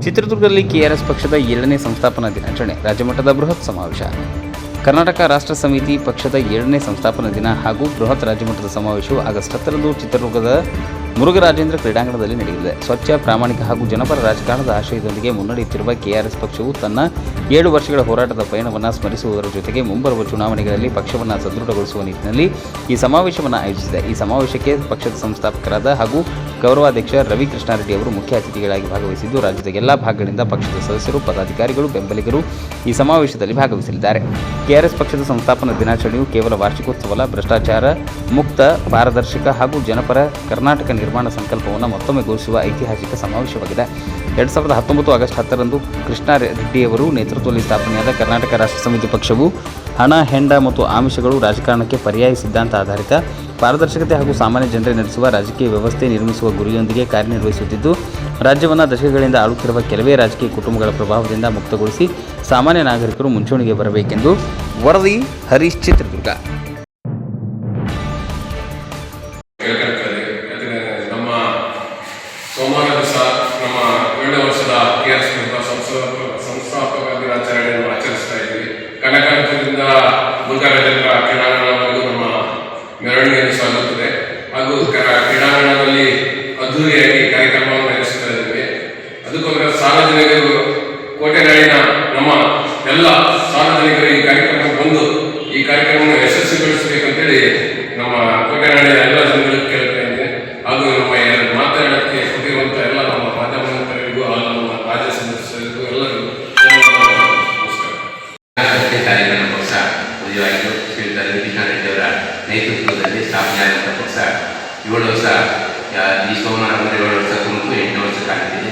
ಚಿತ್ರದುರ್ಗದಲ್ಲಿ ಕೆಆರ್ಎಸ್ ಪಕ್ಷದ 7ನೇ ಸಂಸ್ಥಾಪನಾ ದಿನಾಚರಣೆ, ರಾಜ್ಯಮಟ್ಟದ ಬೃಹತ್ ಸಮಾವೇಶ. ಕರ್ನಾಟಕ ರಾಷ್ಟ್ರ ಸಮಿತಿ ಪಕ್ಷದ 7ನೇ ಸಂಸ್ಥಾಪನಾ ದಿನ ಹಾಗೂ ಬೃಹತ್ ರಾಜ್ಯಮಟ್ಟದ ಸಮಾವೇಶವು ಆಗಸ್ಟ್ 10ರಂದು ಚಿತ್ರದುರ್ಗದ ಮುರುಘರಾಜೇಂದ್ರ ಕ್ರೀಡಾಂಗಣದಲ್ಲಿ ನಡೆಯಲಿದೆ. ಸ್ವಚ್ಛ, ಪ್ರಾಮಾಣಿಕ ಹಾಗೂ ಜನಪರ ರಾಜಕಾರಣದ ಆಶಯದೊಂದಿಗೆ ಮುನ್ನಡೆಯುತ್ತಿರುವ ಕೆಆರ್ಎಸ್ ಪಕ್ಷವು ತನ್ನ 7 ವರ್ಷಗಳ ಹೋರಾಟದ ಪಯಣವನ್ನು ಸ್ಮರಿಸುವುದರ ಜೊತೆಗೆ ಮುಂಬರುವ ಚುನಾವಣೆಗಳಲ್ಲಿ ಪಕ್ಷವನ್ನು ಸದೃಢಗೊಳಿಸುವ ನಿಟ್ಟಿನಲ್ಲಿ ಈ ಸಮಾವೇಶವನ್ನು ಆಯೋಜಿಸಿದೆ. ಈ ಸಮಾವೇಶಕ್ಕೆ ಪಕ್ಷದ ಸಂಸ್ಥಾಪಕರಾದ ಹಾಗೂ ಗೌರವಾಧ್ಯಕ್ಷ ರವಿ ಕೃಷ್ಣಾರೆಡ್ಡಿ ಅವರು ಮುಖ್ಯ ಅತಿಥಿಗಳಾಗಿ ಭಾಗವಹಿಸಿದ್ದು, ರಾಜ್ಯದ ಎಲ್ಲ ಭಾಗಗಳಿಂದ ಪಕ್ಷದ ಸದಸ್ಯರು, ಪದಾಧಿಕಾರಿಗಳು, ಬೆಂಬಲಿಗರು ಈ ಸಮಾವೇಶದಲ್ಲಿ ಭಾಗವಹಿಸಲಿದ್ದಾರೆ. ಕೆಆರ್ಎಸ್ ಪಕ್ಷದ ಸಂಸ್ಥಾಪನಾ ದಿನಾಚರಣೆಯು ಕೇವಲ ವಾರ್ಷಿಕೋತ್ಸವವಲ್ಲ, ಭ್ರಷ್ಟಾಚಾರ ಮುಕ್ತ, ಪಾರದರ್ಶಕ ಹಾಗೂ ಜನಪರ ಕರ್ನಾಟಕ ನಿರ್ಮಾಣ ಸಂಕಲ್ಪವನ್ನು ಮತ್ತೊಮ್ಮೆ ಘೋಷಿಸುವ ಐತಿಹಾಸಿಕ ಸಮಾವೇಶವಾಗಿದೆ. 2019 ಆಗಸ್ಟ್ 10ರಂದು ಕೃಷ್ಣಾರೆಡ್ಡಿಯವರು ನೇತೃತ್ವದಲ್ಲಿ ಸ್ಥಾಪನೆಯಾದ ಕರ್ನಾಟಕ ರಾಷ್ಟ್ರ ಸಮಿತಿ ಪಕ್ಷವು ಹಣ, ಹೆಂಡ ಮತ್ತು ಆಮಿಷಗಳು ರಾಜಕಾರಣಕ್ಕೆ ಪರ್ಯಾಯ ಸಿದ್ಧಾಂತ ಆಧಾರಿತ, ಪಾರದರ್ಶಕತೆ ಹಾಗೂ ಸಾಮಾನ್ಯ ಜನರೇ ನಡೆಸುವ ರಾಜಕೀಯ ವ್ಯವಸ್ಥೆ ನಿರ್ಮಿಸುವ ಗುರಿಯೊಂದಿಗೆ ಕಾರ್ಯನಿರ್ವಹಿಸುತ್ತಿದ್ದು, ರಾಜ್ಯವನ್ನು ದಶಕಗಳಿಂದ ಆಳುತ್ತಿರುವ ಕೆಲವೇ ರಾಜಕೀಯ ಕುಟುಂಬಗಳ ಪ್ರಭಾವದಿಂದ ಮುಕ್ತಗೊಳಿಸಿ ಸಾಮಾನ್ಯ ನಾಗರಿಕರು ಮುಂಚೂಣಿಗೆ ಬರಬೇಕೆಂದು ವರದಿ. ಹರೀಶ್, ಚಿತ್ರದುರ್ಗ. ಸೋಮವಾರ ದಿವಸ ನಮ್ಮ 7ನೇ ವರ್ಷದ ಕೆಆರ್ಎಸ್ ಸಂಸ್ಥಾಪಕ ದಿನಾಚರಣೆಯನ್ನು ಆಚರಿಸ್ತಾ ಇದ್ದೀವಿ. ಕನಕಪುರದಿಂದ ಮುರುಘರಾಜೇಂದ್ರ ಕ್ರೀಡಾಂಗಣವರೆಗೂ ನಮ್ಮ ಮೆರವಣಿಗೆಯನ್ನು ಸಾಗುತ್ತದೆ ಹಾಗೂ ಕ್ರೀಡಾಂಗಣದಲ್ಲಿ ಅದ್ದೂರಿಯಾಗಿ ಕಾರ್ಯಕ್ರಮವನ್ನು ನಡೆಸ್ತಾ ಇದ್ದೀವಿ. ಅದಕ್ಕೋಸ್ಕರ ಸಾರ್ವಜನಿಕರು, ಕೋಟೆನಾಡಿನ ನಮ್ಮ ಎಲ್ಲ ಸಾರ್ವಜನಿಕರು ಈ ಕಾರ್ಯಕ್ರಮಕ್ಕೆ ಬಂದು ಈ ಕಾರ್ಯಕ್ರಮವನ್ನು ಯಶಸ್ವಿಗೊಳಿಸಬೇಕಂತೇಳಿ ನಮ್ಮ ಕೋಟೆನಾಡಿನ ಎಲ್ಲ ಜನಗಳಿಗೆ ಕೇಳ್ತಾ ಇದ್ದೀನಿ. ಹಾಗೂ ನಮ್ಮ ಮಾತನಾಡೋಕ್ಕೆ ಕೊಟ್ಟಿರುವಂಥ ಎಲ್ಲ ನಮ್ಮ ಮಾಧ್ಯಮಗಳಿಗೂ ನಮ್ಮ ರಾಜ್ಯ ಸದಸ್ಯರಿಗೂ ಎಲ್ಲರಿಗೂ ನಮಸ್ಕಾರ. ಕಾರ್ಯಕ್ರಮ ಪಕ್ಷ ಉದಯವಾಯಿತು. ಶ್ರೀಯುತ ರವಿ ಕೃಷ್ಣಾರೆಡ್ಡಿ ಅವರ ನೇತೃತ್ವದಲ್ಲಿ ಸ್ಥಾಪನೆಯಾದಂಥ ಪಕ್ಷ 7 ವರ್ಷ, ಈ ಸೋಮವಾರ 7 ವರ್ಷ ತುಂಬು 8ನೇ ವರ್ಷ ಕಾಲಿಟ್ಟಿದೆ.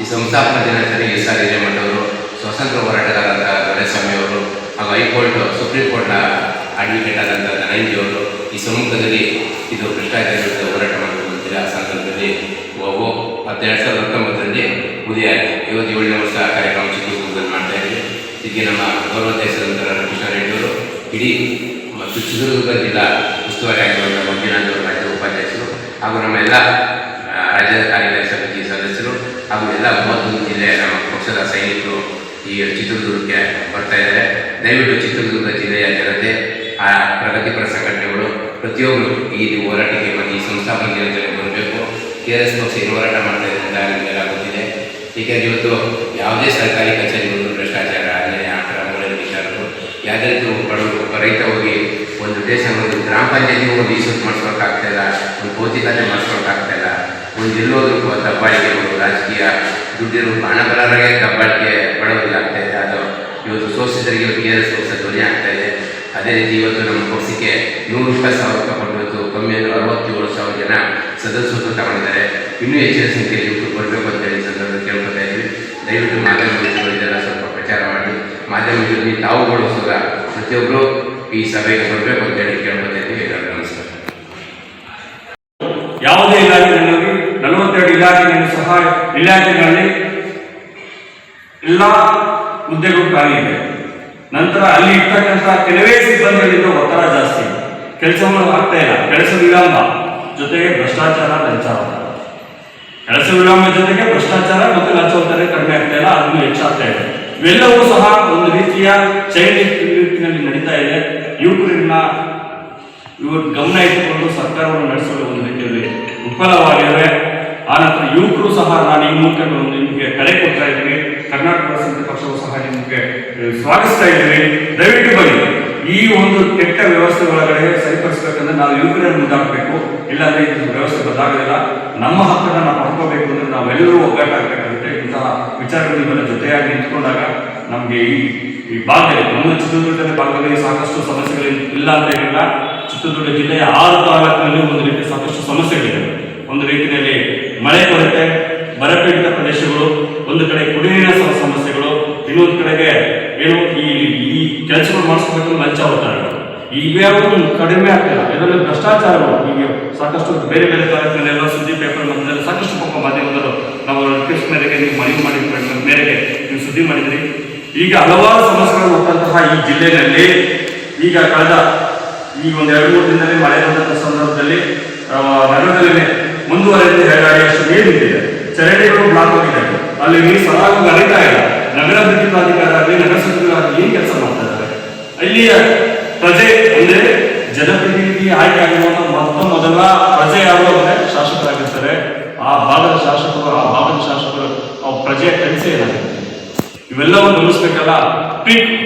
ಈ ಸಂಸ್ಥಾಪನಾ ದಿನಾಚರಣೆ SR ಹಿರೇಮಠ ಅವರು, ಸ್ವಾತಂತ್ರ್ಯ ಹೋರಾಟಗಾರರಾದ ದೊರೆಸ್ವಾಮಿ ಅವರು ಹಾಗೂ ಹೈಕೋರ್ಟ್, ಸುಪ್ರೀಂ ಕೋರ್ಟ್ನ ಅಡ್ವೊಕೇಟ್ ಆದಂಥ ಧನಂಜಿ ಅವರು ಈ ಸಮ್ಮುಖದಲ್ಲಿ ಇದು ಭ್ರಷ್ಟಾಚಾರ ವಿರುದ್ಧ ಹೋರಾಟ ಮಾಡುವಂತಿಲ್ಲ. ಆ ಸಂದರ್ಭದಲ್ಲಿ 2019ರಲ್ಲಿ ಉದಯ ಆಯಿತು. 7ನೇ ವರ್ಷ ಕಾರ್ಯಕ್ರಮ ಚಿತ್ರದುರ್ಗದಲ್ಲಿ ಮಾಡ್ತಾ ಇದ್ದೀವಿ. ಹೀಗೆ ನಮ್ಮ ಗೌರವಾಧ್ಯಕ್ಷರಾದಂಥ ಕೃಷ್ಣಾರೆಡ್ಡಿ ಅವರು, ಇಡೀ ಮತ್ತು ಚಿತ್ರದುರ್ಗ ಜಿಲ್ಲಾ ಉಸ್ತುವಾರಿ ಆಗಿರುವಂಥ ಮಂಜುನಾಥ್ ಅವರು ರಾಜ್ಯ ಉಪಾಧ್ಯಕ್ಷರು ಹಾಗೂ ನಮ್ಮ ಎಲ್ಲ ರಾಜ್ಯದ ಕಾರ್ಯಕಾರಿ ಸಮಿತಿ ಸದಸ್ಯರು ಹಾಗೂ ಎಲ್ಲ 31 ಜಿಲ್ಲೆಯ ನಮ್ಮ ಪಕ್ಷದ ಸೈನಿಕರು ಈ ಚಿತ್ರದುರ್ಗಕ್ಕೆ ಬರ್ತಾ ಇದ್ದಾರೆ. ದಯವಿಟ್ಟು ಚಿತ್ರದುರ್ಗ ಜಿಲ್ಲೆಯ ಜನತೆ, ಆ ಪ್ರಗತಿಪರ ಸಂಘಟನೆಗಳು ಪ್ರತಿಯೊಬ್ಬರು ಈ ಹೋರಾಟಕ್ಕೆ ಮತ್ತು ಈ ಸಂಸ್ಥಾಪನಾ ದಿನಾಚರಣೆ ಬರಬೇಕು. ಕೆಆರ್ಎಸ್ ಪಕ್ಷ ಏನು ಹೋರಾಟ ಮಾಡ್ತಾ ಇದೆ ಅಂತ ನಿಮಗೆಲ್ಲ ಗೊತ್ತಿದೆ. ಏಕೆಂದರೆ ಇವತ್ತು ಯಾವುದೇ ಸರ್ಕಾರಿ ಕಚೇರಿಗಳು ಭ್ರಷ್ಟಾಚಾರ, ಅನ್ಯಾಯ, ಅಕ್ರಮಗಳ ವಿಚಾರಗಳು, ಯಾವುದೇ ರೀತಿ ಬಡವರು ರೈತ ಹೋಗಿ ಒಂದು ದೇಶ, ಒಂದು ಗ್ರಾಮ ಪಂಚಾಯತಿಗೆ ಒಂದು ಇಶ್ಯೂಟ್ ಮಾಡಿಸ್ಕೊಳಕ್ಕಾಗ್ತಾ ಇಲ್ಲ, ಒಂದು ಭೌತಿಕತೆ ಮಾಡಿಸ್ಕೊಳಕ್ಕಾಗ್ತಾ ಇಲ್ಲ, ಒಂದು ಎಲ್ಲೋದ್ರೂ ದಬ್ಬಾಳಿಕೆಗಳು, ರಾಜಕೀಯ ದುಡ್ಡಿರು ಹಣ ಬರೋರಿಗೆ ದಬ್ಬಾಳಿಕೆ ಬಡವರಿಗೆ ಆಗ್ತಾ ಇದೆ. ಅದು ಇವತ್ತು ಶೋಷಿತರಿಗೆ ಕೆಆರ್ಎಸ್ ಪಕ್ಷ ಧ್ವನಿ ಆಗ್ತಾ ಇದೆ. ಅದೇ ರೀತಿ ಇವತ್ತು ನಮ್ಮ ಪಕ್ಷಕ್ಕೆ 120,000 ರೂಪಾಯಿ ಕೊಟ್ಟು ಕಮ್ಮಿ ಅಂದರೆ 67,000 ಜನ ಸದಸ್ಯತ್ವ ತಗೊಂಡಿದ್ದಾರೆ. ಇನ್ನೂ ಹೆಚ್ಚಿನ ಸಂಖ್ಯೆಯಲ್ಲಿ ಇವತ್ತು ಬರಬೇಕು ಅಂತೇಳಿ ಸಂದರ್ಭದಲ್ಲಿ ಕೇಳ್ಕೊತಾ ಇದ್ದೀವಿ. ದಯವಿಟ್ಟು ಮಾಧ್ಯಮ ಇದೆಲ್ಲ ಸ್ವಲ್ಪ ಪ್ರಚಾರ ಮಾಡಿ, ಮಾಧ್ಯಮದಲ್ಲಿ ತಾವುಗಳು ಸುದ ಪ್ರತಿಯೊಬ್ಬರು ಈ ಸಭೆಗೆ ಬರಬೇಕು ಅಂತೇಳಿ ಕೇಳ್ಕೊತಾ ಇದ್ದೀವಿ. ಎಲ್ಲರಿಗೂ ನಮಸ್ಕಾರ. ಯಾವುದೇ ಇಲಾಖೆಯಲ್ಲಿ 42 ಇಲಾಖೆಗಳು ಸಹ ಇಲಾಖೆಗಳಲ್ಲಿ ಎಲ್ಲ ಹುದ್ದೆಗಳು ಖಾಲಿ ಇದೆ. ನಂತರ ಅಲ್ಲಿ ಇರ್ತಕ್ಕಂಥ ಕೆಲವೇ ಸಿಬ್ಬಂದಿಗಳಿಂದ ಒತ್ತಡ ಜಾಸ್ತಿ, ಕೆಲಸಗಳು ಆಗ್ತಾ ಇಲ್ಲ, ಕೆಲಸ ವಿಳಂಬ ಜೊತೆಗೆ ಭ್ರಷ್ಟಾಚಾರ, ಲಂಚ ಹೋಗ್ತಾರೆ. ಕೆಲಸ ವಿಳಂಬ ಜೊತೆಗೆ ಭ್ರಷ್ಟಾಚಾರ ಮತ್ತು ಲಂಚ ಹೋಗ್ತಾರೆ ಕಡಿಮೆ ಆಗ್ತಾ ಇಲ್ಲ, ಅದನ್ನು ಹೆಚ್ಚಾಗ್ತಾ ಇದೆ. ಇವೆಲ್ಲವೂ ಸಹ ಒಂದು ರೀತಿಯ ಚೈನಿನಲ್ಲಿ ನಡೀತಾ ಇದೆ. ಇವರು ಗಮನ ಇಟ್ಟುಕೊಂಡು ಸರ್ಕಾರವನ್ನು ನಡೆಸಲು ಒಂದು ರೀತಿಯಲ್ಲಿ ವಿಫಲವಾಗಿವೆ. ಆನಂತರ ಯುವಕರು ಸಹ ನಾನು ಈ ಮೂಲಕ ನಿಮಗೆ ಕರೆ ಕೊಡ್ತಾ ಇದ್ದೀವಿ. ಕರ್ನಾಟಕ ಸಮಿತಿ ಪಕ್ಷವು ಸಹ ನಿಮಗೆ ಸ್ವಾಗತಿಸ್ತಾ ಇದ್ದೀವಿ. ದಯವಿಟ್ಟು ಬನ್ನಿ. ಈ ಒಂದು ಕೆಟ್ಟ ವ್ಯವಸ್ಥೆ ಒಳಗಡೆ ಸರಿಪಡಿಸಬೇಕಂದ್ರೆ ನಾವು ಯುವಕರನ್ನು ಮುಂದಾಗಬೇಕು. ಇಲ್ಲಾಂದ್ರೆ ಇದು ವ್ಯವಸ್ಥೆ ಬದಲಾಗೋದಿಲ್ಲ. ನಮ್ಮ ಹಕ್ಕನ್ನು ನಾವು ಪಡ್ಕೋಬೇಕು ಅಂದ್ರೆ ನಾವೆಲ್ಲರೂ ಒಗ್ಗಟ್ಟಾಗಬೇಕಾಗುತ್ತೆ. ಇಂತಹ ವಿಚಾರಗಳು ಇವೆಲ್ಲ ಜೊತೆಯಾಗಿ ನಿಂತ್ಕೊಂಡಾಗ ನಮಗೆ ಈ ಭಾಗದಲ್ಲಿ, ನಮ್ಮ ಚಿತ್ರದುರ್ಗದ ಭಾಗದಲ್ಲಿ ಸಾಕಷ್ಟು ಸಮಸ್ಯೆಗಳು ಇಲ್ಲ ಅಂತ ಹೇಳಿಲ್ಲ. ಚಿತ್ರದುರ್ಗ ಜಿಲ್ಲೆಯ 6 ತಾಲೂಕಿನಲ್ಲಿ ಒಂದು ರೀತಿ ಸಾಕಷ್ಟು ಸಮಸ್ಯೆಗಳಿದೆ. ಒಂದು ರೀತಿಯಲ್ಲಿ ಮಳೆ ಕೊರತೆ, ಬರಪೀಡಿತ ಪ್ರದೇಶಗಳು, ಒಂದು ಕಡೆ ಕುಡಿಯುವ ಸಮಸ್ಯೆಗಳು, ಇನ್ನೊಂದು ಕಡೆಗೆ ಏನು ಈ ಕೆಲಸಗಳು ಮಾಡಿಸ್ಬೇಕು ಲಂಚ ಹೋಗ್ತಾರೆ. ಇವ್ಯಾವುದು ಕಡಿಮೆ ಆಗ್ತಿಲ್ಲ. ಇದರಲ್ಲಿ ಭ್ರಷ್ಟಾಚಾರಗಳು ಈಗ ಸಾಕಷ್ಟು ಬೇರೆ ಬೇರೆ ತಾಲೂಕಿನಲ್ಲೆಲ್ಲ ಸುದ್ದಿ ಪೇಪರ್ ಮಧ್ಯದಲ್ಲಿ ಸಾಕಷ್ಟು ಪಾಪ ಮಾಧ್ಯಮದವರು ನಾವು ರಿಕ್ವೆಸ್ಟ್ ಮೇರೆಗೆ ನೀವು ಮನವಿ ಮಾಡಿದ ಮೇರೆಗೆ ನೀವು ಸುದ್ದಿ ಮಾಡಿದ್ರಿ. ಈಗ ಹಲವಾರು ಸಮಸ್ಯೆಗಳು ಹೊತ್ತಂತಹ ಈ ಜಿಲ್ಲೆಯಲ್ಲಿ ಈಗ ಕಳೆದ ಈ ಒಂದು 2-3 ದಿನದಲ್ಲಿ ಮಳೆ ಬಂದಂಥ ಸಂದರ್ಭದಲ್ಲಿ ನಗರದಲ್ಲಿ ಮುಂದುವರೆದು ಹೇಳಾಡಿಯಷ್ಟು ನೀರು ನಿಂತಿದೆ. ಚರಂಡಿಗಳು ಬ್ಲಾಕ್ ಆಗಿದೆ, ಅಲ್ಲಿ ನೀರು ಸರಾಗವಾಗಿ ಹರಿತಾ ಇಲ್ಲ. ನಗರಾಭಿವೃದ್ಧಿ ಪ್ರಾಧಿಕಾರ ಆಗಲಿ, ನಗರಸಭೆಗಳಾಗಲಿ ಏನ್ ಕೆಲಸ ಮಾಡ್ತಾ ಇದ್ದಾರೆ? ಅಲ್ಲಿಯ ಪ್ರಜೆ ಅಂದ್ರೆ ಜನಪ್ರತಿನಿಧಿ ಆಯ್ಕೆ ಆಗಿರುವಂತಹ ಮೊದಲ ಪ್ರಜೆ ಯಾರು ಅಂದ್ರೆ ಶಾಸಕರಾಗಿರ್ತಾರೆ. ಆ ಭಾಗದ ಶಾಸಕರು ಪ್ರಜೆಯ ಕೆಲಸ ಏನಾಗುತ್ತೆ ಇವೆಲ್ಲವನ್ನು ಗಮನಿಸಬೇಕಲ್ಲ.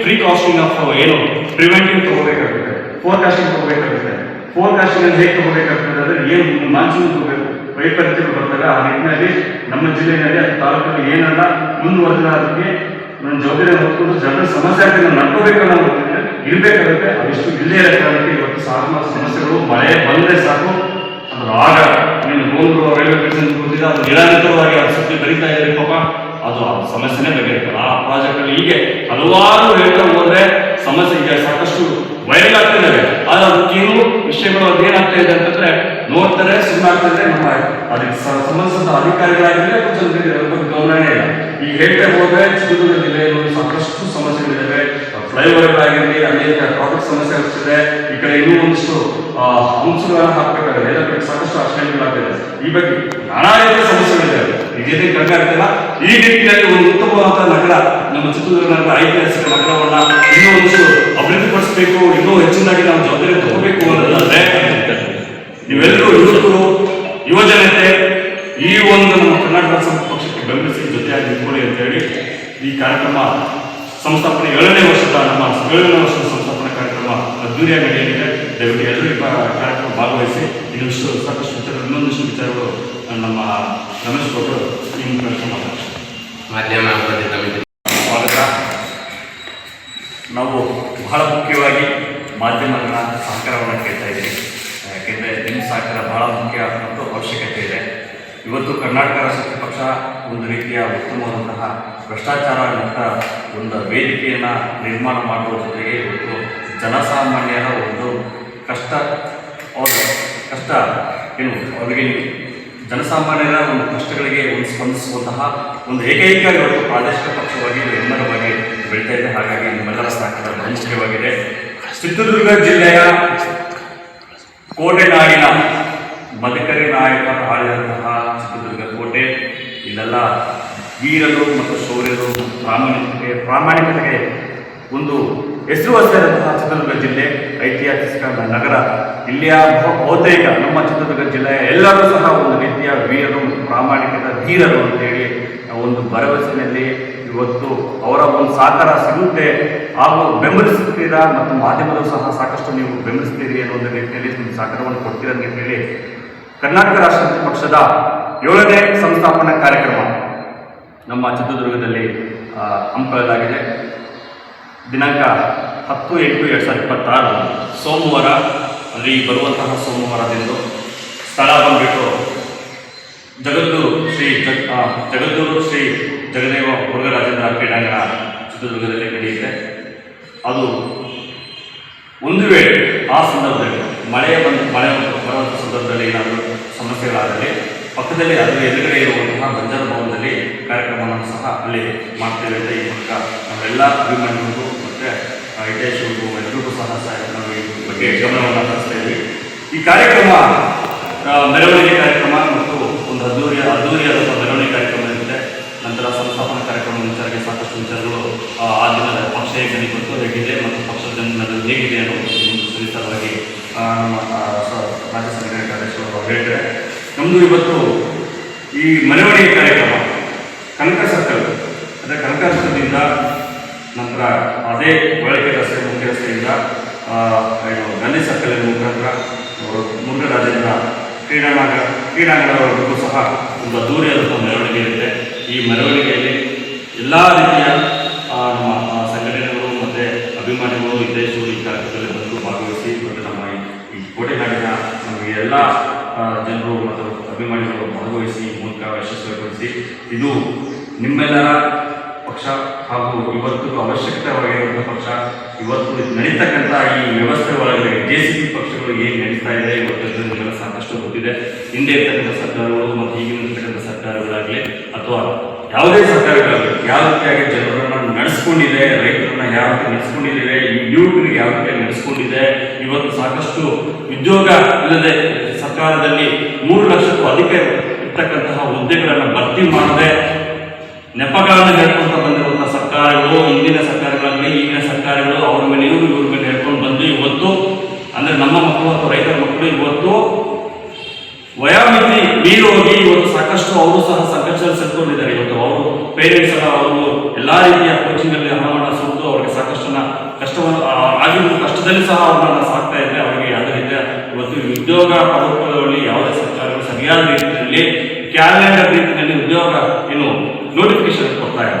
ಪ್ರೀ ಕಾಸ್ಟಿಂಗ್ ಆಫ್ ಏನು ಪ್ರಿವೆಂಟಿವ್ ತಗೋಬೇಕಾಗುತ್ತೆ, ಫೋರ್ಕಾಸ್ಟಿಂಗ್ ತಗೋಬೇಕಾಗುತ್ತೆ. ಫೋರ್ಕಾಸ್ಟಿಂಗ್ ಅಲ್ಲಿ ಹೇಗೆ ತಗೋಬೇಕಾಗ್ತದೆ ಅಂದ್ರೆ ಏನು ಮಾನ್ಸೂನ್ ವೈಪರೀತ್ಯಗಳು ಬರ್ತವೆ, ಆ ನಿಟ್ಟಿನಲ್ಲಿ ನಮ್ಮ ಜಿಲ್ಲೆಯಲ್ಲಿ ಅದು ತಾಲೂಕಲ್ಲಿ ಏನನ್ನ ಮುಂದುವರೆದಕ್ಕೆ ನನ್ನ ಜವಾಬ್ದಾರಿ ಹೊತ್ಕೊಂಡು ಜನರ ಸಮಸ್ಯೆ ಆಗಿ ನಾವು ನಡ್ಕೋಬೇಕನ್ನೋ ಇರಬೇಕಾಗುತ್ತೆ. ಅದಿಷ್ಟು ಇಲ್ಲೇ ಇರೋ ಕಾರಣಕ್ಕೆ ಇವತ್ತು ಸಾಕಷ್ಟು ಸಮಸ್ಯೆಗಳು ಮಳೆ ಬಂದರೆ ಸಾಕು ಅಂದ್ರೆ ಆಗ ನೀನು ಗೋಲ್ರು ರೈಲ್ವೆ ಬ್ರಿಡ್ಜ್ ಕೂತಿದ್ದ ಅದು ನಿರಂತರವಾಗಿ ಅದು ಸುತ್ತಿ ಬರೀತಾ ಇದ್ದಾರೆ ಪಾಪ, ಅದು ಆ ಸಮಸ್ಯೆನೇ ಬಗೆಹರಿತಲ್ಲ. ಆ ಪ್ರಾಜೆಕ್ಟ್ ಹೀಗೆ ಹಲವಾರು ಹೇಳ್ತಾ ಹೋದ್ರೆ ಸಮಸ್ಯೆ ಈಗ ಸಾಕಷ್ಟು ವೈರಲ್ ಆಗ್ತಿದ್ದಾವೆ. ಆದ್ರೆ ಅದಕ್ಕೇನು ವಿಷಯಗಳು ಅದೇನಾಗ್ತಾ ಇದೆ ಅಂತಂದ್ರೆ ನೋಡ್ತಾರೆ, ಸುಮ್ಮನಾಗ್ತಿದ್ರೆ ನಮ್ಮ ಅದಕ್ಕೆ ಸಂಬಂಧಿಸಿದ ಅಧಿಕಾರಿಗಳಾಗಿದ್ರೆ ಗಮನನೇ ಇಲ್ಲ. ಈಗ ಹೇಳ್ತಾ ಹೋದ್ರೆ ಚಿತ್ರದುರ್ಗ ಜಿಲ್ಲೆಯಲ್ಲಿ ಸಾಕಷ್ಟು ಸಮಸ್ಯೆಗಳಿದ್ದಾವೆ. ಫ್ಲೈಓವರ್ಗಳಾಗಿರಲಿ, ಅನೇಕ ಟ್ರಾಫಿಕ್ ಸಮಸ್ಯೆ ಆಗ್ತಿದೆ. ಈ ಕಡೆ ಇನ್ನೂ ಒಂದಿಷ್ಟು ಅಂಶಗಳನ್ನು ಹಾಕಬೇಕಾಗಿದೆ, ಎಲ್ಲ ಕಡೆ ಸಾಕಷ್ಟು ಆಶ್ರಯಗಳಾಗ್ತಿದೆ. ಈ ಬಗ್ಗೆ ನಾನಾ ರೀತಿಯ ಸಮಸ್ಯೆಗಳಿದ್ದಾವೆ. ಇದೇನೇ ಕಡಿಮೆ ಆಗ್ತಿಲ್ಲ. ಈ ನಿಟ್ಟಿನಲ್ಲಿ ಒಂದು ಉತ್ತಮವಾದ ನಗರ ನಮ್ಮ ಚಿತ್ರದುರ್ಗ ನಗರ, ಐತಿಹಾಸಿಕ ನಗರವನ್ನ ಇನ್ನೂ ಒಂದಿಷ್ಟು ಅಭಿವೃದ್ಧಿಪಡಿಸಬೇಕು, ಇನ್ನೂ ಹೆಚ್ಚಿನಾಗಿ ನಾವು ಜವಾಬ್ದಾರಿ ತಗೋಬೇಕು ಅನ್ನೋದಾದ್ರೆ ನೀವೆಲ್ಲರೂ ಯುವಕರು, ಯುವಜನತೆ ಈ ಒಂದು ನಮ್ಮ ಕರ್ನಾಟಕ ರಾಷ್ಟ್ರ ಪಕ್ಷಕ್ಕೆ ಬೆಂಬಲಿಸಿ ಜೊತೆಯಾಗಿ ನಿಂತ್ಕೊಳ್ಳಿ ಅಂತ ಹೇಳಿ ಈ ಕಾರ್ಯಕ್ರಮ ಸಂಸ್ಥಾಪನೆ 7ನೇ ವರ್ಷದ ಸಂಸ್ಥಾಪನಾ ಕಾರ್ಯಕ್ರಮ ಅದ್ದೂರಿಯಾಗಿ ನಡೆಯಲಿದೆ. ದಯವಿಟ್ಟು ಎಲ್ಲರೂ ಈ ಕಾರ್ಯಕ್ರಮ ಭಾಗವಹಿಸಿ ಇನ್ನೊಂದಿಷ್ಟು ಸಾಕಷ್ಟು ಇನ್ನೊಂದಿಷ್ಟು ವಿಚಾರಗಳು ನಮ್ಮ ರಮೇಶ್ ಗೌಡರು ಈ ಮುಖಾಂತರ ಮಾತಾಡ್ತಾರೆ. ಮಾಧ್ಯಮ ಸ್ವಾಗತ. ನಾವು ಬಹಳ ಮುಖ್ಯವಾಗಿ ಮಾಧ್ಯಮಗಳ ಸಹಕಾರವನ್ನು ಕೇಳ್ತಾ ಇದ್ದೀವಿ. ಯಾಕೆಂದರೆ ನಿಮ್ಮ ಸಹಕಾರ ಬಹಳ ಮುಖ್ಯ ಮತ್ತು ಅವಶ್ಯಕತೆ ಇದೆ. ಇವತ್ತು ಕರ್ನಾಟಕ ರಾಷ್ಟ್ರ ಪಕ್ಷ ಒಂದು ರೀತಿಯ ಉತ್ತಮವಾದಂತಹ ಭ್ರಷ್ಟಾಚಾರ ಮುಕ್ತ ಒಂದು ವೇದಿಕೆಯನ್ನು ನಿರ್ಮಾಣ ಮಾಡುವ ಜೊತೆಗೆ ಇವತ್ತು ಜನಸಾಮಾನ್ಯರ ಒಂದು ಕಷ್ಟ ಏನು ಅವರಿಗೆ ಜನಸಾಮಾನ್ಯರ ಒಂದು ಕಷ್ಟಗಳಿಗೆ ಒಂದು ಸ್ಪಂದಿಸುವಂತಹ ಒಂದು ಏಕೈಕ ಇವತ್ತು ಪ್ರಾದೇಶಿಕ ಪಕ್ಷವಾಗಿ ಎಮ್ಮರವಾಗಿ ಬೆಳೀತಾ ಇದೆ. ಹಾಗಾಗಿ ನಿಮ್ಮೆಲ್ಲರ ಸಹಕಾರ ಮುಖ್ಯವಾಗಿದೆ. ಚಿತ್ರದುರ್ಗ ಜಿಲ್ಲೆಯ ಕೋಟೆನಾಡಿನ ಮದಕರಿ ನಾಯಕರ ಆಳಿದಂತಹ ಚಿತ್ರದುರ್ಗ ಕೋಟೆ, ಇಲ್ಲೆಲ್ಲ ವೀರರು ಮತ್ತು ಶೌರ್ಯರು ಪ್ರಾಮಾಣಿಕತೆಗೆ ಒಂದು ಹೆಸರುವಾಸಿಯಾದಂತಹ ಚಿತ್ರದುರ್ಗ ಜಿಲ್ಲೆ, ಐತಿಹಾಸಿಕ ನಗರ. ಇಲ್ಲಿಯ ಬಹುತೇಕ ನಮ್ಮ ಚಿತ್ರದುರ್ಗ ಜಿಲ್ಲೆಯ ಎಲ್ಲರೂ ಸಹ ಒಂದು ರೀತಿಯ ವೀರರು ಮತ್ತು ಪ್ರಾಮಾಣಿಕತೆ ಧೀರರು ಅಂತೇಳಿ ಒಂದು ಭರವಸೆಯಲ್ಲಿ ಇವತ್ತು ಅವರ ಒಂದು ಸಹಕಾರ ಸಿಗುತ್ತೆ ಹಾಗೂ ಬೆಂಬಲಿಸುತ್ತೀರಾ ಮತ್ತು ಮಾಧ್ಯಮದಲ್ಲೂ ಸಹ ಸಾಕಷ್ಟು ನೀವು ಬೆಂಬಲಿಸ್ತೀರಿ ಅನ್ನೋ ಒಂದು ರೀತಿಯಲ್ಲಿ ನಿಮ್ಮ ಸಹಕಾರವನ್ನು ಕೊಡ್ತೀರ ಅಂತ ಹೇಳಿ ಕರ್ನಾಟಕ ರಾಷ್ಟ್ರ ಪಕ್ಷದ 7ನೇ ಸಂಸ್ಥಾಪನಾ ಕಾರ್ಯಕ್ರಮ ನಮ್ಮ ಚಿತ್ರದುರ್ಗದಲ್ಲಿ ಹಮ್ಮಿಕೊಳ್ಳಲಾಗಿದೆ. ದಿನಾಂಕ 10/8/2026 ಸೋಮವಾರ, ಅಂದರೆ ಈ ಬರುವಂತಹ ಸೋಮವಾರದಿಂದ ಸ್ಥಳ ಬಂದ್ಬಿಟ್ಟು ಜಗದ್ಗುರು ಶ್ರೀ ಜಗದೇವ ಮುರುಘರಾಜೇಂದ್ರ ಕ್ರೀಡಾಂಗಣ ಚಿತ್ರದುರ್ಗದಲ್ಲಿ ನಡೆಯುತ್ತೆ. ಅದು ಒಂದು ವೇಳೆ ಆ ಸಂದರ್ಭದಲ್ಲಿ ಮಳೆ ಬರುವಂಥ ಸಂದರ್ಭದಲ್ಲಿ ಏನಾದರೂ ಸಮಸ್ಯೆಗಳಾದಲ್ಲಿ ಪಕ್ಕದಲ್ಲಿ ಅದರ ಎದುರುಗಡೆ ಇರುವಂತಹ ಬಂಜಾರ ಭವನದಲ್ಲಿ ಕಾರ್ಯಕ್ರಮವನ್ನು ಸಹ ಅಲ್ಲಿ ಮಾಡ್ತೇವೆ ಅಂತ ಈ ಮೂಲಕ ನಮ್ಮೆಲ್ಲ ಅಭಿಮಾನಿಗಳು ಮತ್ತು ಹಿತೈಷಿಗಳು ಎಲ್ಲರಿಗೂ ಸಹ ನಾವು ಈ ಬಗ್ಗೆ ಗಮನವನ್ನು ಹರಿಸ್ತಾ ಇದ್ವಿ. ಈ ಕಾರ್ಯಕ್ರಮ ಮೆರವಣಿಗೆ ಕಾರ್ಯಕ್ರಮ ಮತ್ತು ಒಂದು ಅದ್ದೂರಿಯಾದಂಥ ಮೆರವಣಿಗೆ ಕಾರ್ಯಕ್ರಮ ಇರುತ್ತೆ. ನಂತರ ಸಂಸ್ಥಾಪನಾ ಕಾರ್ಯಕ್ರಮ ವಿಚಾರಕ್ಕೆ ಸಾಕಷ್ಟು ವಿಚಾರಗಳು ಆ ದಿನದ ಪಕ್ಷ ಹೇಗಿದೆ ಮತ್ತು ಪಕ್ಷದ ಜನರಲ್ಲಿ ಹೇಗಿದೆ ಅನ್ನೋದು ಸವಿಸ್ತಾರವಾಗಿ ನಮ್ಮ ರಾಜ್ಯ ಸಂಘಟನೆ ಕಾರ್ಯದರ್ಶಿಗಳು ಹೇಳಿದ್ದಾರೆ. ನಮ್ಮದು ಇವತ್ತು ಈ ಮೆರವಣಿಗೆ ಕಾರ್ಯಕ್ರಮ ಕನಕ ಸರ್ಕಲ್, ಅಂದರೆ ಕನಕ ಸರ್ಕಲ್ನಿಂದ ನಂತರ ಅದೇ ಒಳಗೆ ರಸ್ತೆ ಮುಖ್ಯ ರಸ್ತೆಯಿಂದ ಗಾಂಧಿ ಸರ್ಕಲ್ ಮುಖಾಂತರ ಮುರುಘರಾಜೇಂದ್ರ ಕ್ರೀಡಾಂಗಣವರೆಗೂ ಸಹ ಒಂದು ಅದ್ದೂರಿಯಾದಂಥ ಮೆರವಣಿಗೆ ಇರುತ್ತೆ. ಈ ಮೆರವಣಿಗೆಯಲ್ಲಿ ಎಲ್ಲ ರೀತಿಯ ನಮ್ಮ ಸಂಘಟನೆಗಳು ಮತ್ತು ಅಭಿಮಾನಿಗಳು ಹಿತೈಷಿಗಳು ಈ ಕಾರ್ಯಕ್ರಮದಲ್ಲಿ ಬಂದು ಭಾಗವಹಿಸಿ ಮತ್ತು ನಮ್ಮ ಈ ಕೋಟೆನಾಡಿನ ನಮಗೆ ಎಲ್ಲ ಜನರು ಮತ್ತು ಅಭಿಮಾನಿಗಳು ಭಾಗವಹಿಸಿ ಮೂಲಕ ಯಶಸ್ವಿಗೊಳಿಸಿ ಇದು ನಿಮ್ಮೆಲ್ಲರ ಪಕ್ಷ ಹಾಗೂ ಇವತ್ತು ಅವಶ್ಯಕತೆವಾಗಿರುವಂಥ ಪಕ್ಷ. ಇವತ್ತು ನಡೀತಕ್ಕಂಥ ಈ ವ್ಯವಸ್ಥೆ ಒಳಗಡೆ JCB ಪಕ್ಷಗಳು ಏನು ನಡೀತಾ ಇದೆ ಇವತ್ತು ನಿಮ್ಮೆಲ್ಲ ಸಾಕಷ್ಟು ಗೊತ್ತಿದೆ. ಹಿಂದೆ ಇರ್ತಕ್ಕಂಥ ಸರ್ಕಾರಗಳು ಮತ್ತು ಈಗಿನ ಇರ್ತಕ್ಕಂಥ ಸರ್ಕಾರಗಳಾಗಲಿ ಅಥವಾ ಯಾವುದೇ ಸರ್ಕಾರಗಳಾಗಲಿ ಯಾವ ರೀತಿಯಾಗಿ ಜನರನ್ನು ನಡೆಸ್ಕೊಂಡಿದೆ, ರೈತರನ್ನ ಯಾವ ರೀತಿ ನಡೆಸ್ಕೊಂಡಿದ್ದೇವೆ, ಈ ಯುವಕರಿಗೆ ಯಾವ ರೀತಿಯಾಗಿ ನಡೆಸ್ಕೊಂಡಿದೆ. ಇವತ್ತು ಸಾಕಷ್ಟು ಉದ್ಯೋಗ ಇಲ್ಲದೆ ಸರ್ಕಾರದಲ್ಲಿ 3 ಲಕ್ಷಕ್ಕೂ ಅಧಿಕ ಇರ್ತಕ್ಕಂತಹ ಹುದ್ದೆಗಳನ್ನು ಭರ್ತಿ ಮಾಡದೆ ನೆಪಗಳನ್ನು ಹೇಳ್ಕೊಂತ ಬಂದಿರುವಂತಹ ಸರ್ಕಾರಗಳು, ಹಿಂದಿನ ಸರ್ಕಾರಗಳಾಗಲಿ ಈಗಿನ ಸರ್ಕಾರಗಳು ಅವ್ರ ಮೇಲೆ ಇವ್ರ ಮೇಲೆ ಹೇಳ್ಕೊಂಡು ಬಂದು ಇವತ್ತು ಅಂದರೆ ನಮ್ಮ ಮಕ್ಕಳು ಅಥವಾ ರೈತರ ಮಕ್ಕಳು ಇವತ್ತು ವಯೋಮಿತಿ ಮೀರೋಗಿ ಇವತ್ತು ಸಾಕಷ್ಟು ಅವರು ಸಹ ಸಂಕಷ್ಟದಲ್ಲಿ ಸಿಕ್ಕೊಂಡಿದ್ದಾರೆ. ಇವತ್ತು ಅವರು ಪೇರೆಂಟ್ಸ್ ಎಲ್ಲ ಅವರು ಎಲ್ಲ ರೀತಿಯ ಕೋಚಿಂಗಲ್ಲಿ ಹಣವನ್ನು ಸುರಿದು ಅವರಿಗೆ ಕಷ್ಟವನ್ನು ಆಗಿರುವ ಕಷ್ಟದಲ್ಲಿ ಸಹ ಅವ್ರನ್ನ ಸಾಕ್ತಾ ಇದ್ರೆ ಅವರಿಗೆ ಯಾವುದೇ ರೀತಿಯ ಇವತ್ತು ಉದ್ಯೋಗ ಪಡೆದುಕೊಳ್ಳುವಲ್ಲಿ ಯಾವುದೇ ಸರ್ಕಾರಗಳು ಸರಿಯಾದ ರೀತಿಯಲ್ಲಿ ಕ್ಯಾಲೆಂಡರ್ ರೀತಿಯಲ್ಲಿ ಉದ್ಯೋಗ ನೋಟಿಫಿಕೇಶನ್ ಕೊಡ್ತಾ ಇಲ್ಲ.